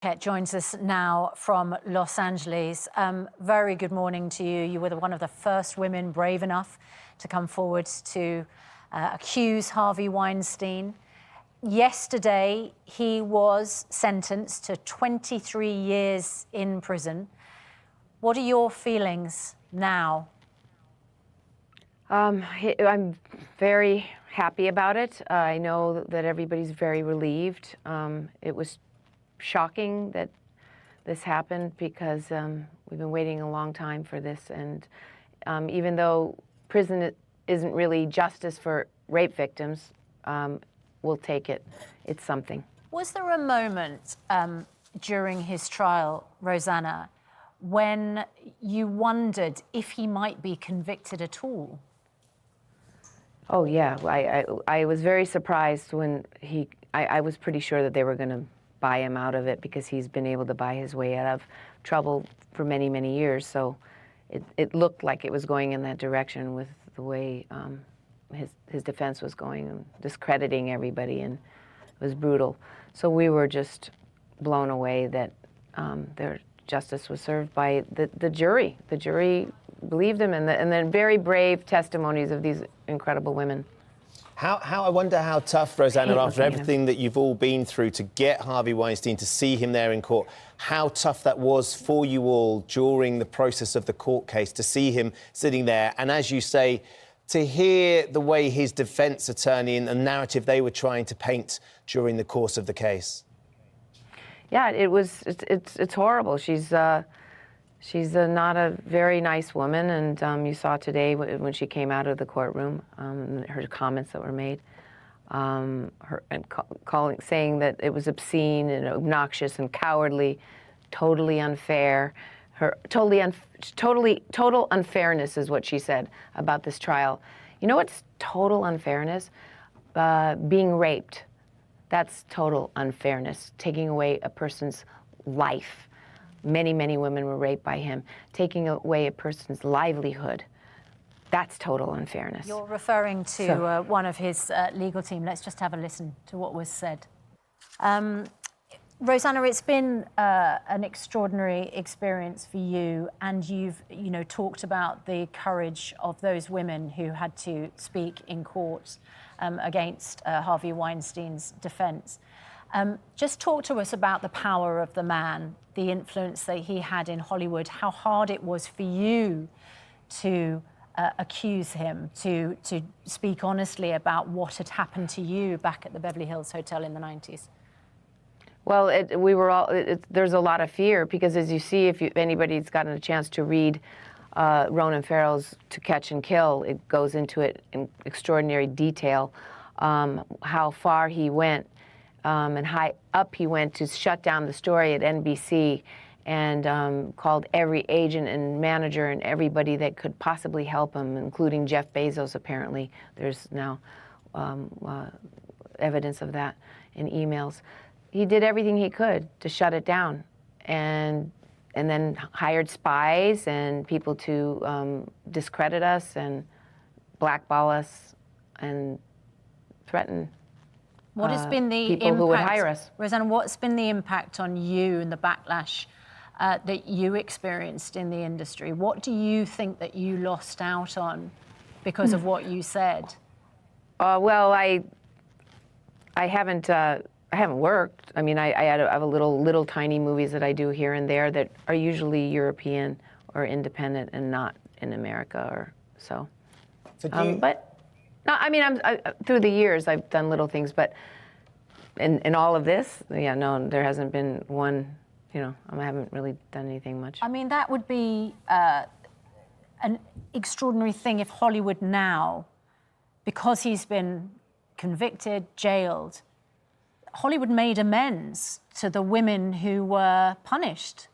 Ket joins us now from Los Angeles. Very good morning to you. You were one of the first women brave enough to come forward to accuse Harvey Weinstein. Yesterday, he was sentenced to 23 years in prison. What are your feelings now? I'm very happy about it. I know that everybody's very relieved. It was shocking that this happened because we've been waiting a long time for this, and even though prison isn't really justice for rape victims, we'll take it. It's something. Was there a moment during his trial, Rosanna, when you wondered if he might be convicted at all? Oh yeah, I was very surprised when I was pretty sure that they were going to buy him out of it, because he's been able to buy his way out of trouble for many, many years. So it looked like it was going in that direction with the way his defense was going and discrediting everybody, and it was brutal. So we were just blown away that their justice was served by the jury. The jury believed him, and then very brave testimonies of these incredible women. I wonder how tough, Rosanna, after everything that you've all been through, to get Harvey Weinstein, to see him there in court, how tough that was for you all during the process of the court case, to see him sitting there, and as you say, to hear the way his defence attorney and the narrative they were trying to paint during the course of the case. Yeah, it's horrible. She's not a very nice woman, and you saw today when she came out of the courtroom, her comments that were made, saying that it was obscene and obnoxious and cowardly, totally unfair. Total unfairness is what she said about this trial. You know what's total unfairness? Being raped. That's total unfairness, taking away a person's life. Many, many women were raped by him. Taking away a person's livelihood, that's total unfairness. You're referring to one of his legal team. Let's just have a listen to what was said. Rosanna, it's been an extraordinary experience for you, and you've talked about the courage of those women who had to speak in court against Harvey Weinstein's defense. Just talk to us about the power of the man, the influence that he had in Hollywood, how hard it was for you to accuse him, to speak honestly about what had happened to you back at the Beverly Hills Hotel in the 90s. Well, there's a lot of fear, because as you see, if anybody's gotten a chance to read Ronan Farrow's To Catch and Kill, it goes into it in extraordinary detail, how far he went and high up he went to shut down the story at NBC, and called every agent and manager and everybody that could possibly help him, including Jeff Bezos, apparently. There's now evidence of that in emails. He did everything he could to shut it down, and then hired spies and people to discredit us and blackball us and threaten what has been the people impact, who would hire us. Rosanna, what's been the impact on you and the backlash that you experienced in the industry? What do you think that you lost out on because of what you said? Well, I haven't worked. I mean, I have a little tiny movies that I do here and there that are usually European or independent and not in America or so. But no, I mean, through the years I've done little things, but in all of this, yeah, no, there hasn't been one. I haven't really done anything much. I mean, that would be an extraordinary thing if Hollywood now, because he's been convicted, jailed, Hollywood made amends to the women who were punished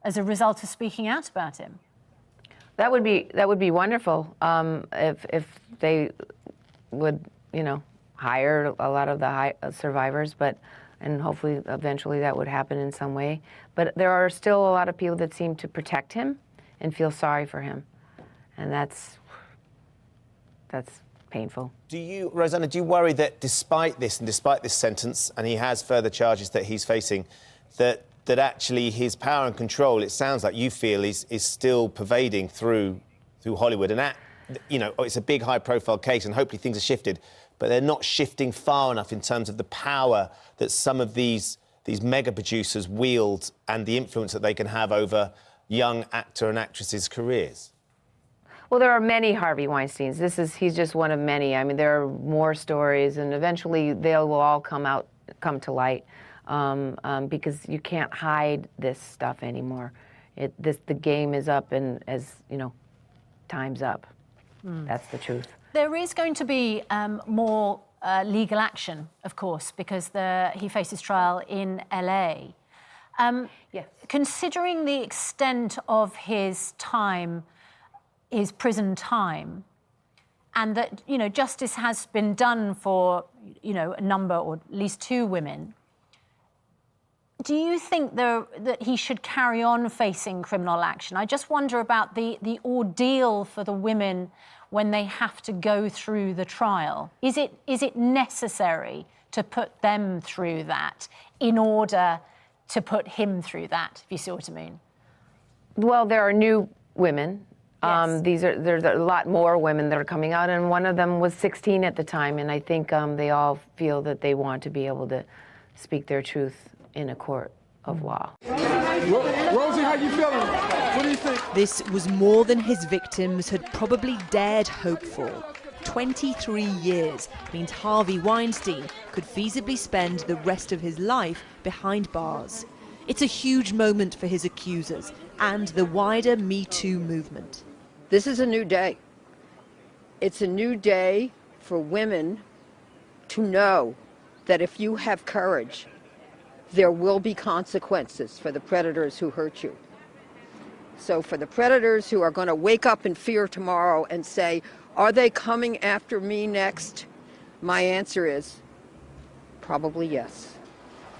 as a result of speaking out about him. That would be wonderful if they would, hire a lot of the survivors, and hopefully eventually that would happen in some way. But there are still a lot of people that seem to protect him and feel sorry for him, and that's painful. Rosanna, do you worry that despite this and despite this sentence, and he has further charges that he's facing, that that actually his power and control, it sounds like you feel, is still pervading through Hollywood. And that, you know, it's a big, high-profile case, and hopefully things are shifted, but they're not shifting far enough in terms of the power that some of these mega producers wield and the influence that they can have over young actor and actresses' careers. Well, there are many Harvey Weinsteins. He's just one of many. I mean, there are more stories, and eventually they will all come to light, because you can't hide this stuff anymore. The game is up, and as you know, time's up. That's the truth. There is going to be more legal action, of course, because he faces trial in LA. Yes. Considering the extent of his time, his prison time, and that, you know, justice has been done for, you know, a number, or at least 2 women, do you think that he should carry on facing criminal action? I just wonder about the ordeal for the women when they have to go through the trial. Is it necessary to put them through that in order to put him through that, if you see what I mean? Well, there are new women. Yes. There's a lot more women that are coming out, and one of them was 16 at the time, and I think they all feel that they want to be able to speak their truth in a court of law. Rosie, how you feeling? What do you think? This was more than his victims had probably dared hope for. 23 years means Harvey Weinstein could feasibly spend the rest of his life behind bars. It's a huge moment for his accusers and the wider Me Too movement. This is a new day. It's a new day for women to know that if you have courage, there will be consequences for the predators who hurt you. So for the predators who are going to wake up in fear tomorrow and say, are they coming after me next? My answer is probably yes.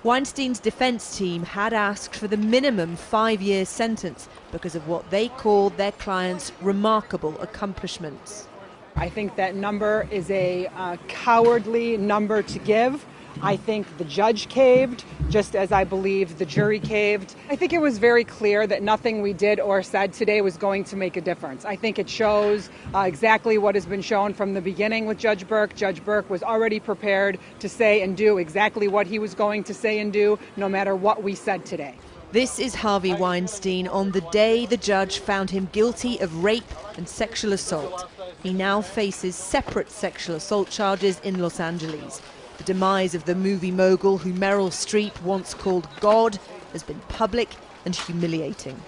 Weinstein's defense team had asked for the minimum 5-year sentence because of what they called their client's remarkable accomplishments. I think that number is a cowardly number to give. I think the judge caved, just as I believe the jury caved. I think it was very clear that nothing we did or said today was going to make a difference. I think it shows exactly what has been shown from the beginning with Judge Burke. Judge Burke was already prepared to say and do exactly what he was going to say and do, no matter what we said today. This is Harvey Weinstein on the day the judge found him guilty of rape and sexual assault. He now faces separate sexual assault charges in Los Angeles. The demise of the movie mogul who Meryl Streep once called God has been public and humiliating.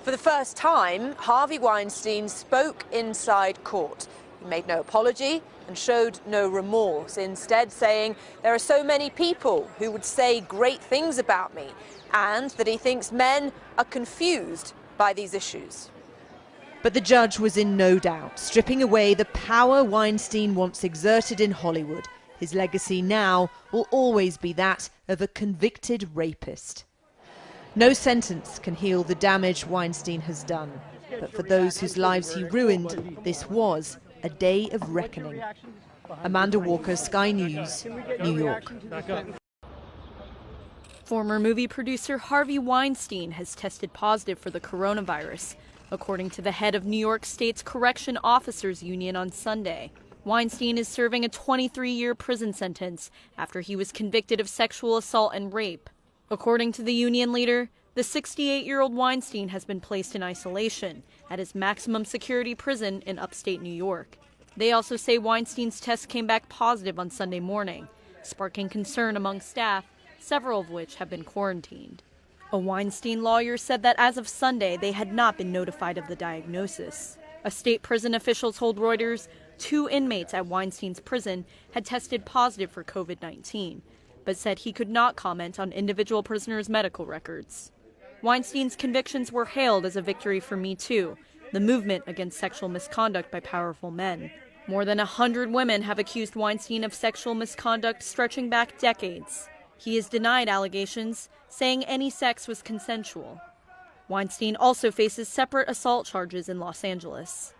For the first time, Harvey Weinstein spoke inside court. He made no apology and showed no remorse, instead saying there are so many people who would say great things about me, and that he thinks men are confused by these issues. But the judge was in no doubt, stripping away the power Weinstein once exerted in Hollywood. His legacy now will always be that of a convicted rapist. No sentence can heal the damage Weinstein has done. But for those whose lives he ruined, this was a day of reckoning. Amanda Walker, Sky News, New York. Former movie producer Harvey Weinstein has tested positive for the coronavirus, according to the head of New York State's Correction Officers Union on Sunday. Weinstein is serving a 23-year prison sentence after he was convicted of sexual assault and rape. According to the union leader, the 68-year-old Weinstein has been placed in isolation at his maximum security prison in upstate New York. They also say Weinstein's test came back positive on Sunday morning, sparking concern among staff, several of which have been quarantined. A Weinstein lawyer said that as of Sunday, they had not been notified of the diagnosis. A state prison official told Reuters 2 inmates at Weinstein's prison had tested positive for COVID-19, but said he could not comment on individual prisoners' medical records. Weinstein's convictions were hailed as a victory for Me Too, the movement against sexual misconduct by powerful men. More than 100 women have accused Weinstein of sexual misconduct stretching back decades. He has denied allegations, saying any sex was consensual. Weinstein also faces separate assault charges in Los Angeles.